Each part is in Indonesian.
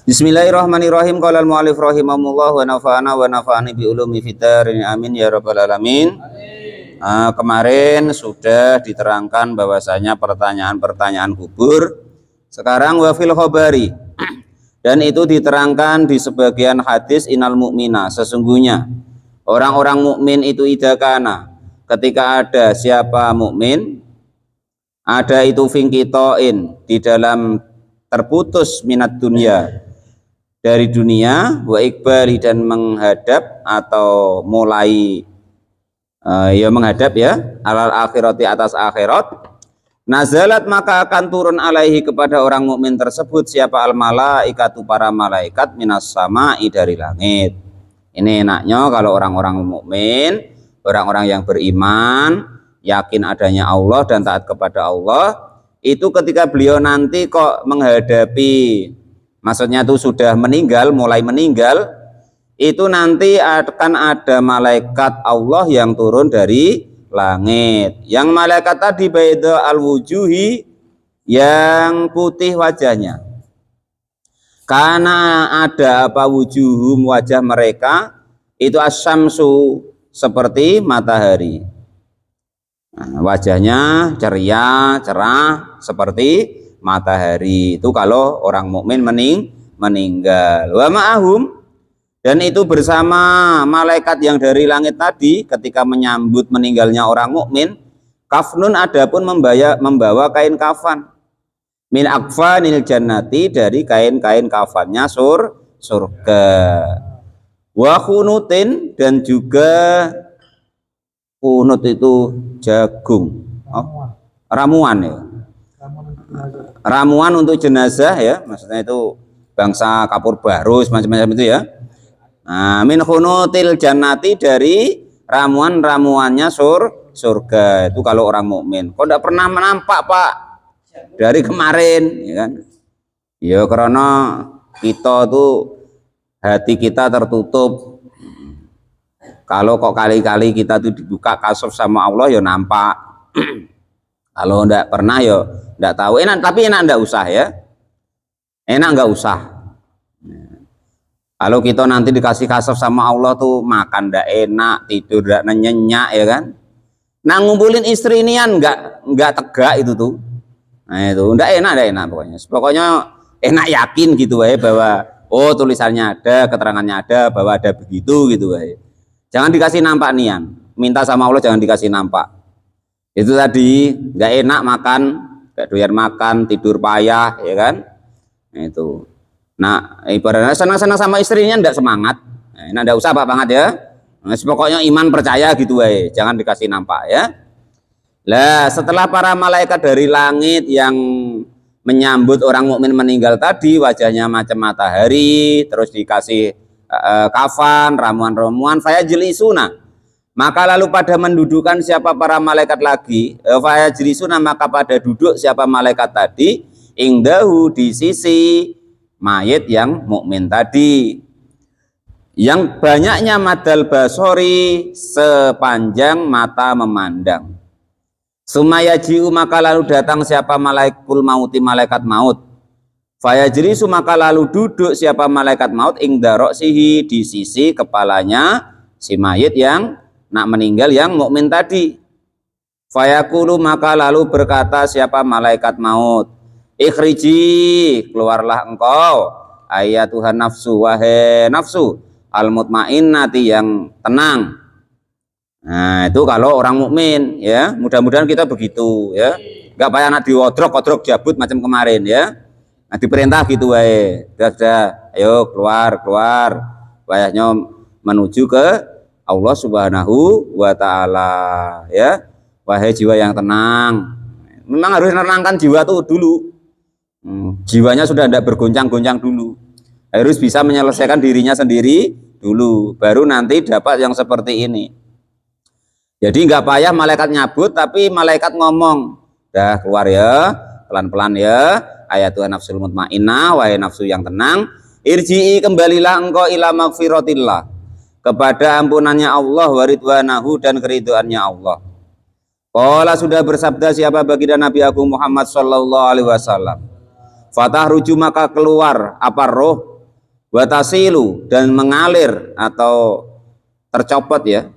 Bismillahirrahmanirrahim. Qala al-mu'allif rahimahullah wa nafa'ani bi ulumi fitarin amin ya rabbal alamin. Kemarin sudah diterangkan bahwasanya pertanyaan-pertanyaan kubur. Sekarang wa fil khabari. Dan itu diterangkan di sebagian hadis inal mu'mina, sesungguhnya orang-orang mukmin itu idakana, ketika ada siapa mukmin, ada itu fingkitoin, di dalam terputus minat dunia, dari dunia, wa ikbali, dan menghadap atau mulai menghadap ya, alal akhirati, atas akhirat, nazalat, maka akan turun alaihi, kepada orang mukmin tersebut, siapa al malaikatu, para malaikat, minas sama'i, dari langit. Ini enaknya kalau orang-orang mukmin, orang-orang yang beriman, yakin adanya Allah dan taat kepada Allah, itu ketika beliau nanti kok menghadapi, maksudnya itu sudah meninggal, mulai meninggal, itu nanti akan ada malaikat Allah yang turun dari langit. Yang malaikat tadi baida al-wujuhi, yang putih wajahnya. Karena ada apa, wujuhum, wajah mereka itu asyamsu, seperti matahari. Nah, wajahnya ceria, cerah seperti matahari. Itu kalau orang mukmin meninggal. Wa ma'ahum, dan itu bersama malaikat yang dari langit tadi ketika menyambut meninggalnya orang mukmin, kafnun, adapun membawa kain kafan, min akfanil jannati, dari kain-kain kafannya surga. Wa khunutin, dan juga kunut itu jagung, ramuan ya, ramuan untuk jenazah ya, maksudnya itu bangsa kapur barus macam-macam itu ya. Nah, min khunutil jannati, dari ramuan-ramuannya surga. Itu kalau orang mukmin. Kok tidak pernah menampak Pak dari kemarin, ya kan? Ya karena kita tuh hati kita tertutup. Kalau kok kali-kali kita tuh dibuka kasuf sama Allah ya nampak. Kalau enggak pernah ya enggak tahu. Enak, tapi enak enggak usah ya. Enak enggak usah. Kalau kita nanti dikasih kasuf sama Allah tuh makan enggak enak, tidur enggak nyenyak ya kan. Nah, ngumpulin istri inian enggak tegak itu tuh. Nah, itu enggak enak pokoknya. Pokoknya enak yakin gitu ya bahwa oh tulisannya ada, keterangannya ada, bahwa ada begitu gitu ya. Jangan dikasih nampak nian. Minta sama Allah jangan dikasih nampak. Itu tadi nggak enak makan, nggak doyan makan, tidur payah, ya kan? Nah, itu. Nah, ibaratnya senang-senang sama istrinya nggak semangat. Nah, nggak usah Pak banget ya. Nah, pokoknya iman percaya gitu ya. Jangan dikasih nampak ya. Lah, setelah para malaikat dari langit yang menyambut orang mukmin meninggal tadi, wajahnya macam matahari, terus dikasih kafan, ramuan-ramuan, fayajlisuna, maka lalu pada mendudukan siapa para malaikat lagi, fayajlisuna, maka pada duduk siapa malaikat tadi, ingdahu, di sisi mayit yang mukmin tadi, yang banyaknya madal basori, sepanjang mata memandang. Sumayajiu, maka lalu datang siapa malaikul mauti, malaikat maut. Fayajlisu, maka lalu duduk siapa malaikat maut, ingda roksihi, di sisi kepalanya si mayit yang nak meninggal yang mukmin tadi. Fayaqulu, maka lalu berkata siapa malaikat maut, ikhriji, keluarlah engkau, ayat Tuhan nafsu, wahai nafsu al mutmainnati, yang tenang. Nah, itu kalau orang mukmin ya, mudah-mudahan kita begitu ya, nggak payah nak diodrok-odrok jabut macam kemarin ya. Nah, diperintah gitu wae. Sudah, ayo keluar. Wayahnya menuju ke Allah Subhanahu wa taala ya. Wahai jiwa yang tenang. Memang harus menenangkan jiwa tuh dulu. Jiwanya sudah tidak bergoncang-goncang dulu. Harus bisa menyelesaikan dirinya sendiri dulu, baru nanti dapat yang seperti ini. Jadi nggak payah malaikat nyabut, tapi malaikat ngomong, dah keluar ya, pelan-pelan ya. Ayat Tuhan nafsul mutmainnah, wahai nafsu yang tenang, irji'i, kembalilah engkau ila magfiratillah, kepada ampunannya Allah, waridwanahu, dan keriduannya Allah. Qala, sudah bersabda siapa baginda Nabi Agung Muhammad sallallahu alaihi wasallam, fatah ruju, maka keluar apa roh Watasilu dan mengalir atau tercopot ya,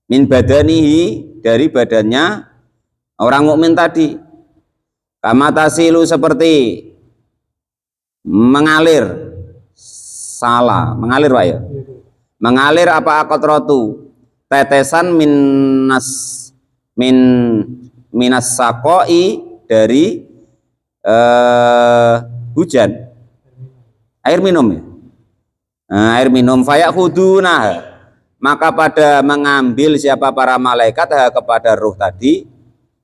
min badanihi dari badannya orang mukmin tadi. Kama tasilu seperti mengalir, salah mengalir Pak ya, mengalir apa aqatratu tetesan min minas sakoi dari hujan, air minum ya. Nah, air minum fayakhuduna, maka pada mengambil siapa para malaikat kepada ruh tadi,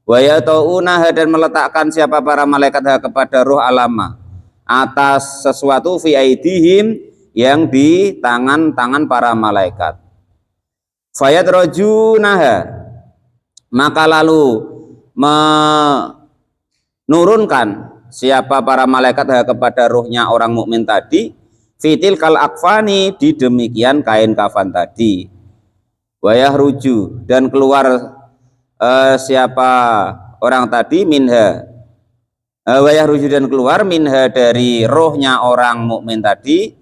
wa yata'unaha dan meletakkan siapa para malaikat kepada ruh alama atas sesuatu fi aidihim yang di tangan-tangan para malaikat. Fayadrajunaha, maka lalu menurunkan siapa para malaikat kepada ruhnya orang mukmin tadi, fitil kal akfani, di demikian kain kafan tadi. Wayah ruju dan keluar siapa orang tadi minha, wayah ruju dan keluar minha dari rohnya orang mukmin tadi,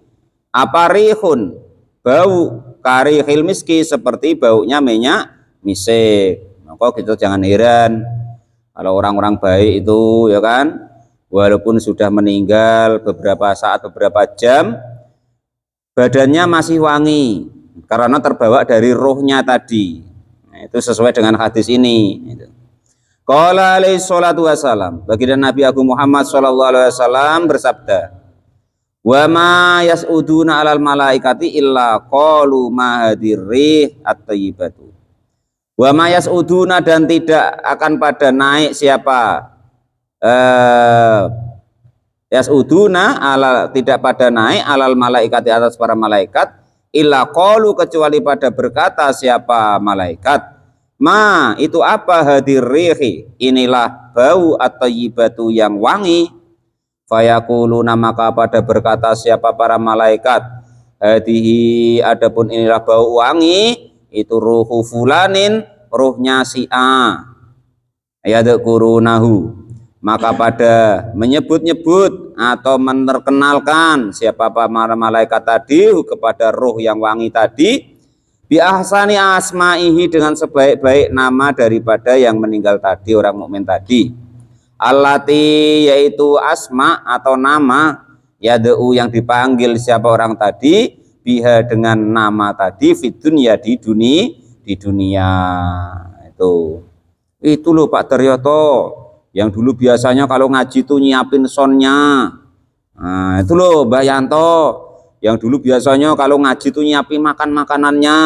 apa rihun, bau karihil miski, seperti baunya minyak misik. Maka kita jangan heran kalau orang-orang baik itu ya kan, walaupun sudah meninggal beberapa saat, beberapa jam, badannya masih wangi karena terbawa dari rohnya tadi. Nah, itu sesuai dengan hadis ini. Qala alaihi salatu wassalam, baginda Nabi Agung Muhammad sallallahu alaihi wasallam bersabda, wa ma yas'uduna alal malaikati illa qalu ma hadirih at-tayyibatu. Wa ma yas'uduna, dan tidak akan pada naik siapa yas'uduna ala, tidak pada naik alal malaikati atas para malaikat, illa qalu, kecuali pada berkata siapa malaikat, ma itu apa, hadirrihi, inilah bau at-tayyibatu yang wangi. Fayaquluna, maka pada berkata siapa para malaikat, hadihi, adapun inilah bau wangi, itu ruhu fulanin, ruhnya si A. Yadkurunahu, maka pada menyebut-nyebut atau menerkenalkan siapa para malaikat tadi kepada ruh yang wangi tadi, bi ahsani asma'ihi, dengan sebaik-baik nama daripada yang meninggal tadi, orang mukmin tadi. Allati, yaitu asma atau nama, yad'u yang dipanggil siapa orang tadi, biha dengan nama tadi, fid dunya, di dunia. Itu loh Pak Daryoto, yang dulu biasanya kalau ngaji tuh nyiapin sonnya. Nah, itu loh Mbak Yanto, yang dulu biasanya kalau ngaji tuh nyiapin makanannya.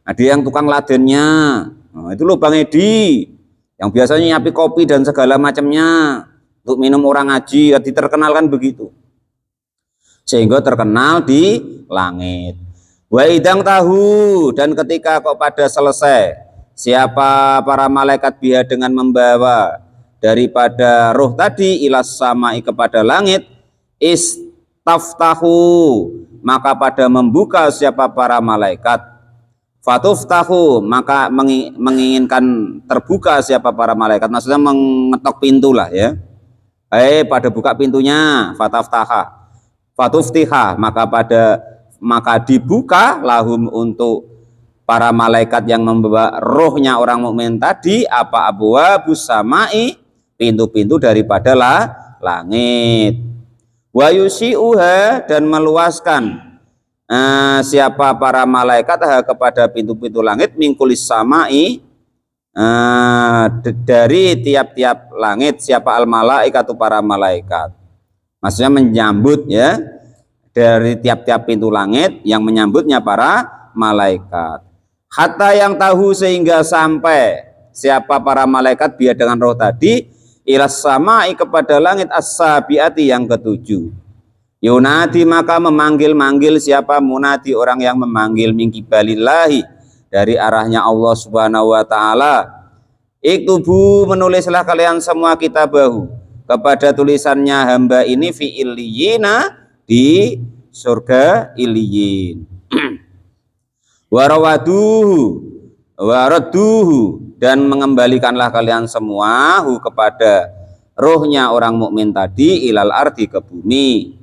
Ada yang tukang ladennya. Nah, itu loh Bang Edi, yang biasanya nyiapin kopi dan segala macamnya untuk minum orang ngaji, ya diterkenalkan begitu. Sehingga terkenal di langit. Wa idang tahu, dan ketika kok pada selesai siapa para malaikat biha dengan membawa daripada roh tadi ilas samai kepada langit, istaftahu, maka pada membuka siapa para malaikat, fatuftahu, maka menginginkan terbuka siapa para malaikat, maksudnya mengetok pintu lah ya, pada buka pintunya, fataftaha, fatuftiha, maka dibuka lahum, untuk para malaikat yang membawa rohnya orang mukmin tadi, apa abwabus samai, pintu-pintu daripada langit. Wa yusi'uha, dan meluaskan siapa para malaikat kepada pintu-pintu langit, mingkulis samai, dari tiap-tiap langit, siapa al malaikatu, para malaikat, maksudnya menyambut ya, dari tiap-tiap pintu langit yang menyambutnya para malaikat. Hatta yang tahu, sehingga sampai siapa para malaikat biar dengan roh tadi, ilas samai, kepada langit as-sabiati, yang ketujuh. Yunadi, maka memanggil-manggil siapa munadi, orang yang memanggil, mingkibalillahi, dari arahnya Allah subhanahu wa ta'ala. Iktubu, menulislah kalian semua kitabahu, kepada tulisannya hamba ini, fi illiyina, di surga iliyin. Waraduhu, dan mengembalikanlah kalian semua kepada rohnya orang mukmin tadi, ilal ardi, ke bumi.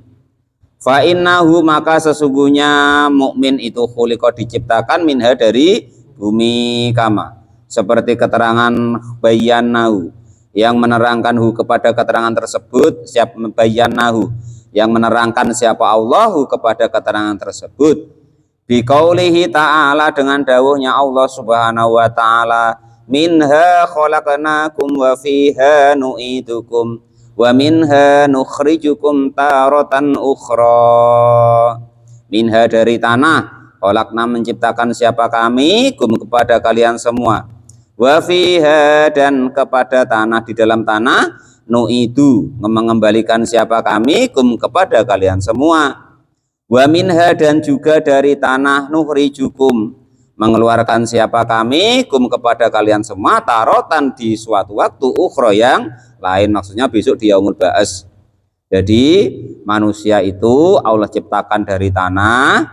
Fa innahu maka sesungguhnya mukmin itu khuliqa diciptakan minha dari bumi kama. Seperti keterangan bayyanahu yang menerangkan kepada keterangan tersebut, siapa bayyanahu yang menerangkan siapa Allahu kepada keterangan tersebut. Biqaulihi ta'ala dengan dawuhnya Allah Subhanahu wa taala, minha khalaqnakum wa fiha nu'idukum wa minha nukhrijukum taratan ukhra. Minha dari tanah, khalaqna menciptakan siapa kami, kum kepada kalian semua. Wa fiha dan kepada tanah, di dalam tanah, nu'idu mengembalikan siapa kami, kum kepada kalian semua. Wa minha dan juga dari tanah, nukhrijukum mengeluarkan siapa kami, kum kepada kalian semua, tarotan di suatu waktu, ukhra yang lain, maksudnya besok di yaumul ba'as. Jadi manusia itu Allah ciptakan dari tanah,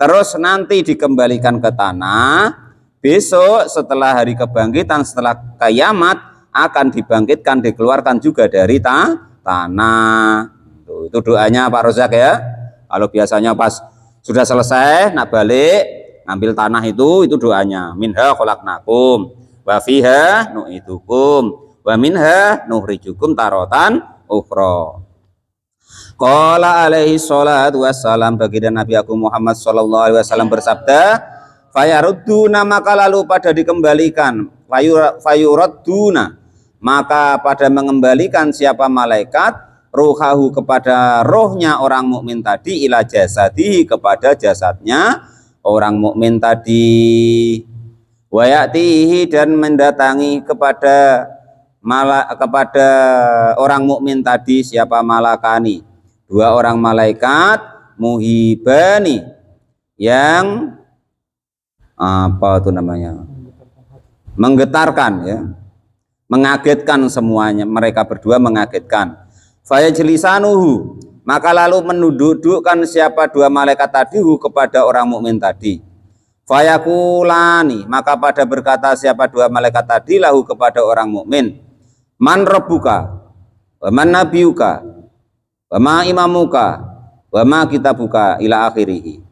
terus nanti dikembalikan ke tanah, besok setelah hari kebangkitan, setelah kiamat akan dibangkitkan, dikeluarkan juga dari tanah. Itu doanya Pak Rozak ya. Kalau biasanya pas sudah selesai nak balik ngambil tanah itu doanya, minha khalaqnakum wa fiha nu'idukum wa minha nukhrijukum taratan ukhra. Qala alaihi salatu wassalam, baginda Nabi Agung Muhammad sallallahu alaihi wasallam bersabda, fayarudduna maka lalu pada dikembalikan, fayuradduna maka pada mengembalikan siapa malaikat, ruhahu kepada rohnya orang mukmin tadi, ila jasadihi kepada jasadnya orang mukmin tadi, wayatihi dan mendatangi kepada orang mukmin tadi siapa malakani, dua orang malaikat, muhibani yang apa itu namanya, menggetarkan ya, mengagetkan semuanya, mereka berdua mengagetkan. Fayajlisanuhu maka lalu menundukkan siapa dua malaikat tadi kepada orang mukmin tadi. Fayakulani maka pada berkata siapa dua malaikat tadi lahu kepada orang mukmin, man rabbuka wa man nabiyuka wa ma imamuka wa ma kitabuka ila akhirih.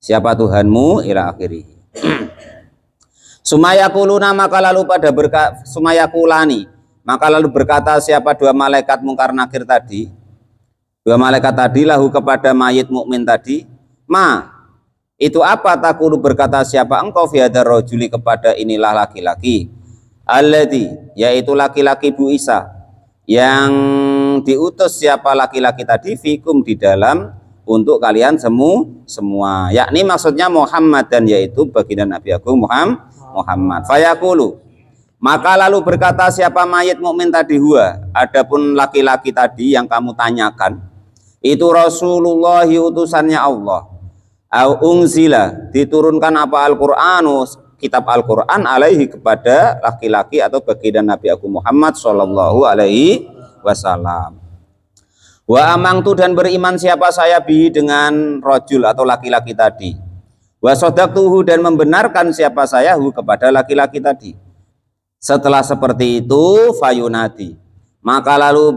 Siapa Tuhanmu ila akhirih. Sumayakuluna maka lalu pada berkata, sumayakulani maka lalu berkata siapa dua malaikat mungkar nakir tadi, dua malaikat tadi lahu kepada mayit mukmin tadi, ma itu apa, takulu berkata siapa engkau fi hadzal rajuli kepada inilah laki-laki, alladzi yaitu laki-laki Bu Isa yang diutus siapa laki-laki tadi, fikum di dalam untuk kalian semua, yakni maksudnya Muhammad, dan yaitu baginda Nabi Agung Muhammad. Fayaqulu maka lalu berkata siapa mayit mukmin tadi, huwa adapun laki-laki tadi yang kamu tanyakan itu Rasulullah utusannya Allah, au unzila diturunkan apa Al-Qur'anu kitab Al-Qur'an alaihi kepada laki-laki atau baginda Nabi Agung Muhammad sallallahu alaihi wasallam. Wa amangtu dan beriman siapa saya bihi dengan rajul atau laki-laki tadi, wa sadaqtuhu dan membenarkan siapa saya kepada laki-laki tadi. Setelah seperti itu fayunati maka lalu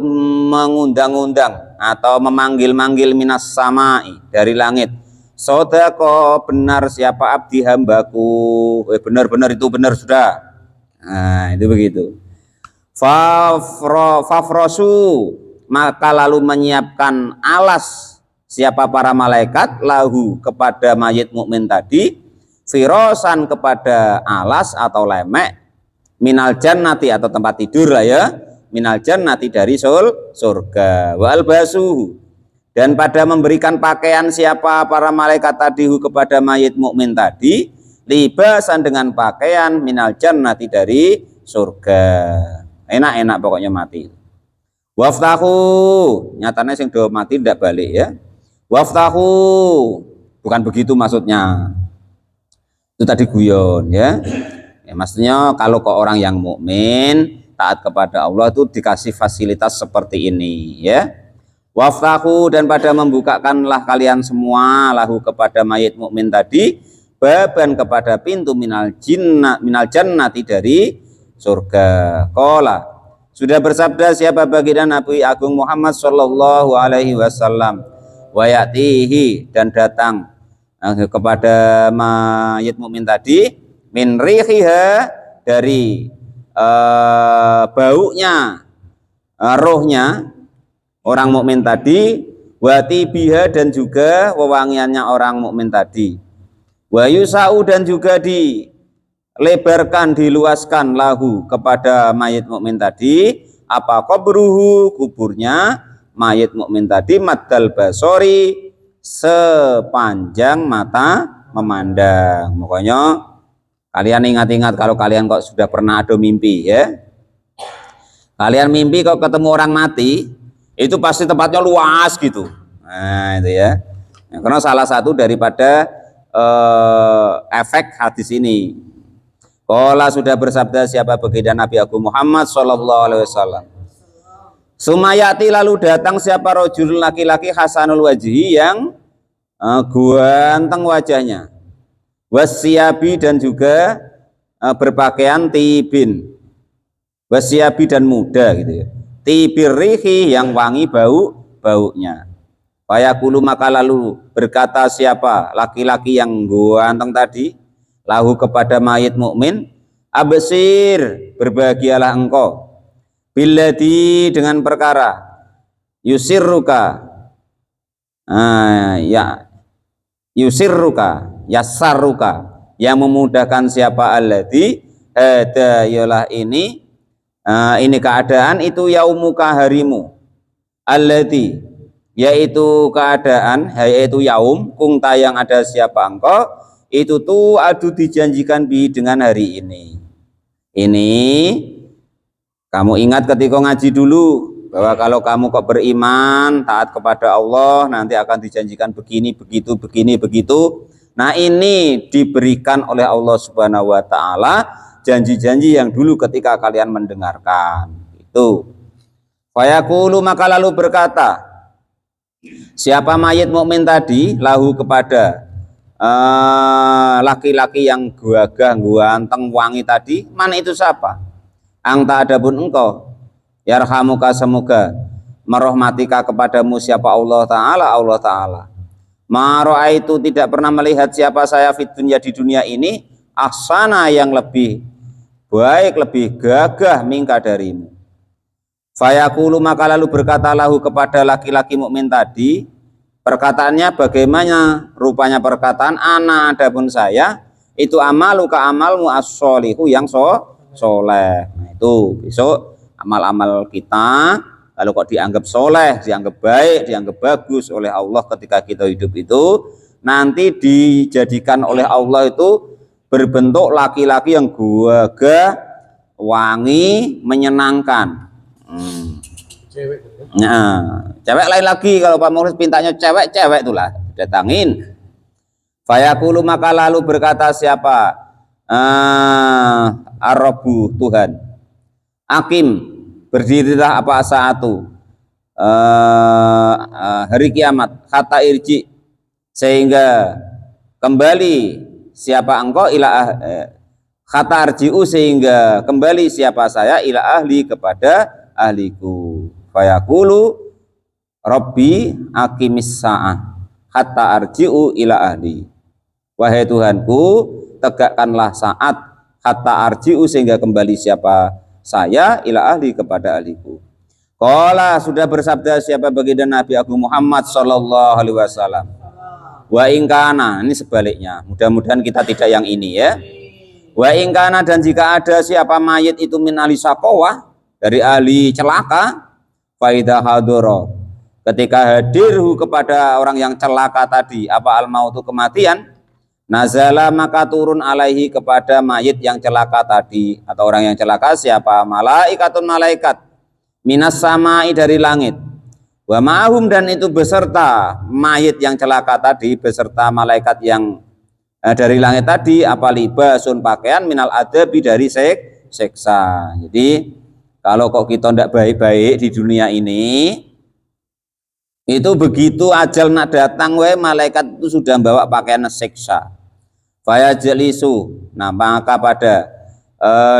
mengundang-undang atau memanggil-manggil minas samai dari langit, sodako benar siapa abdi hambaku, benar-benar itu benar sudah. Nah itu begitu. Fafrosu maka lalu menyiapkan alas siapa para malaikat lahu kepada mayit mukmin tadi, firosan kepada alas atau lemek, minal jannati atau tempat tidur lah ya, minal jannati dari surga, wa albasuhu dan pada memberikan pakaian siapa para malaikat tadi kepada mayit mukmin tadi, libasan dengan pakaian minal jannati dari surga. Enak-enak pokoknya mati. Waftahu nyatanya sing do mati tidak balik ya. Waftahu bukan begitu maksudnya, itu tadi guyon ya. Ya, maksudnya kalau ke orang yang mukmin taat kepada Allah itu dikasih fasilitas seperti ini ya. Waftahu dan pada membukakanlah kalian semua lahu kepada mayit mukmin tadi, baban kepada pintu minal jannati dari surga. Qala sudah bersabda siapa baginda Nabi Agung Muhammad sallallahu alaihi wasallam, wa ya'tihi dan datang kepada mayit mukmin tadi min rihiha dari baunya rohnya orang mukmin tadi, wa tibiha dan juga wewangiannya orang mukmin tadi, wa yusau dan juga dilebarkan diluaskan lahu kepada mayit mukmin tadi apa qabruhu kuburnya mayit mukmin tadi maddal basori sepanjang mata memandang. Pokoknya kalian ingat-ingat kalau kalian kok sudah pernah ada mimpi ya. Kalian mimpi kok ketemu orang mati, itu pasti tempatnya luas gitu. Nah, itu ya. Karena salah satu daripada efek hadis ini. Qala sudah bersabda siapa baginda Nabi Agung Muhammad sallallahu alaihi wasallam. Sumayati lalu datang siapa rajul laki-laki hasanul wajhi yang ganteng wajahnya. Wasyabi dan juga berpakaian tibin. Wasyabi dan muda gitu ya. Tibirrihi yang wangi baunya. Fayaqulu maka lalu berkata siapa laki-laki yang ganteng tadi lahu kepada mayit mukmin, absir berbahagialah engkau billadzi dengan perkara yusirruka ya yusirruka yassarruka yang memudahkan siapa alladzi ada ialah ini keadaan itu yaumuka harimu alladzi yaitu keadaan yaitu yaum kungta yang ada siapa engkau itu tuh adu dijanjikan dengan hari ini kamu ingat ketika ngaji dulu bahwa kalau kamu kok beriman taat kepada Allah nanti akan dijanjikan begini begitu. Nah ini diberikan oleh Allah Subhanahu wa taala janji-janji yang dulu ketika kalian mendengarkan itu. Fayaqulu maka lalu berkata siapa mayit mukmin tadi lahu kepada laki-laki yang gagah ganteng wangi tadi, mana itu siapa? Anta adapun engkau yarhamuka semoga merahmatika kepadamu siapa Allah Ta'ala ma itu tidak pernah melihat siapa saya di dunia ini ahsana yang lebih baik lebih gagah mingka darimu. Fayaqulu maka lalu berkata lahu kepada laki-laki mukmin tadi, perkataannya bagaimana rupanya perkataan ana adapun saya itu amaluka amalmu as-sholihu yang soleh. Nah itu besok amal-amal kita kalau kok dianggap soleh, dianggap baik, dianggap bagus oleh Allah ketika kita hidup itu nanti dijadikan oleh Allah itu berbentuk laki-laki yang gagah, wangi, menyenangkan. Nah, cewek lain lagi kalau Pak Mukhlis pintanya cewek itulah datangin. Fayaqulu maka lalu berkata siapa Ar-Rabbu Tuhan Akim berdirilah apa saatu hari kiamat kata irji sehingga kembali siapa engkau ila kata arji'u sehingga kembali siapa saya ila ahli kepada ahliku. Fayaqulu Rabbi aqimis sa'ah hatta arji'u ila ahli. Wahai Tuhanku tegakkanlah saat hatta arji'u sehingga kembali siapa saya ila ahli kepada ahliku. Qala sudah bersabda siapa baginda Nabi Agung Muhammad sallallahu alaihi wasallam. Wa ingkana ini sebaliknya. Mudah-mudahan kita tidak yang ini ya. Wa ingkana dan jika ada siapa mayit itu min ahli saqawah dari ahli celaka faidah hadoro ketika hadirhu kepada orang yang celaka tadi apa al mautu kematian nazala maka turun alaihi kepada mayit yang celaka tadi atau orang yang celaka siapa malaikatun malaikat minas samai dari langit wa ma'hum dan itu beserta mayit yang celaka tadi beserta malaikat yang dari langit tadi apa libasun pakaian minal adabi dari seksa. Jadi kalau kok kita tidak baik-baik di dunia ini, itu begitu ajal nak datang, malaikat itu sudah bawa pakaian siksa. Faya jelisu, nah maka pada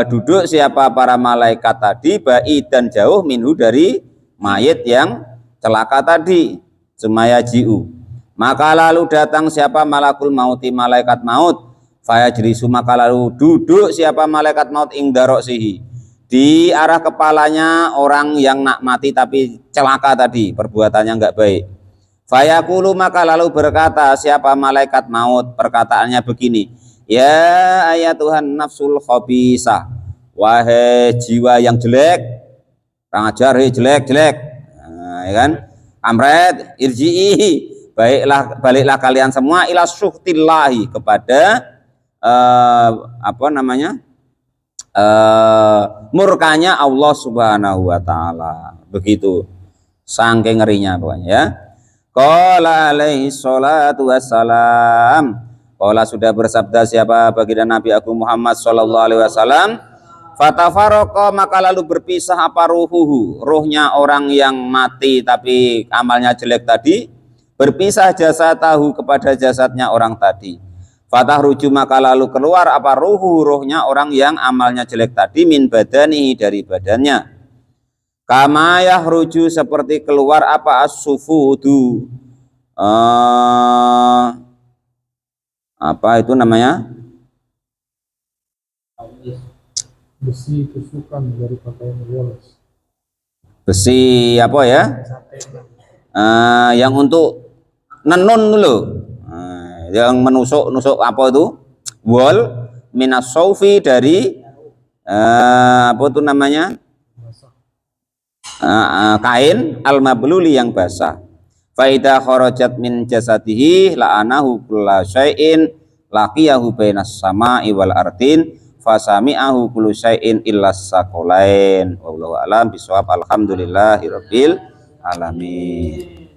duduk siapa para malaikat tadi, baik dan jauh minhu dari mayit yang celaka tadi. Sumaya ji'u. Maka lalu datang siapa malakul mauti, malaikat maut. Fayajlisu, maka lalu duduk siapa malaikat maut ing daroksihi, di arah kepalanya orang yang nak mati tapi celaka tadi, perbuatannya enggak baik. Fayaqulu, maka lalu berkata siapa malaikat maut, perkataannya begini, ya ayat Tuhan nafsul khabisah, wahai jiwa yang jelek, kurang ajar, jelek, nah, ya kan? Amret, irji'i, baliklah kalian semua ila syuhtillahi, kepada murkanya Allah Subhanahu wa taala. Begitu saking ngerinya pokoknya ya. Qala alaihi salatu wassalam, qala sudah bersabda siapa baginda Nabi Agung Muhammad sallallahu alaihi wasallam, fatafarraqa, maka lalu berpisah apa ruhuhu, ruhnya orang yang mati tapi amalnya jelek tadi, berpisah jasadahu, kepada jasadnya orang tadi. Fatahruju, maka lalu keluar apa ruhu, ruhnya orang yang amalnya jelek tadi, min badani, dari badannya. Kama yahruju, seperti keluar apa as-sufudu, apa itu namanya, besi tusukan dari pakaian woles. Besi apa ya? Yang untuk nenun dulu. Yang menusuk apa itu? Wol minas saufi, dari apa itu namanya? Kain al-mabluli, yang basah. Faida kharajat min jasadihi la'anahu kulla syai'in laqiyahu bainas sama'i wal ardin fasami'ahu kullu syai'in illa sakolain. Wallahu a'lam bishawab. Alhamdulillahirabbil alamin.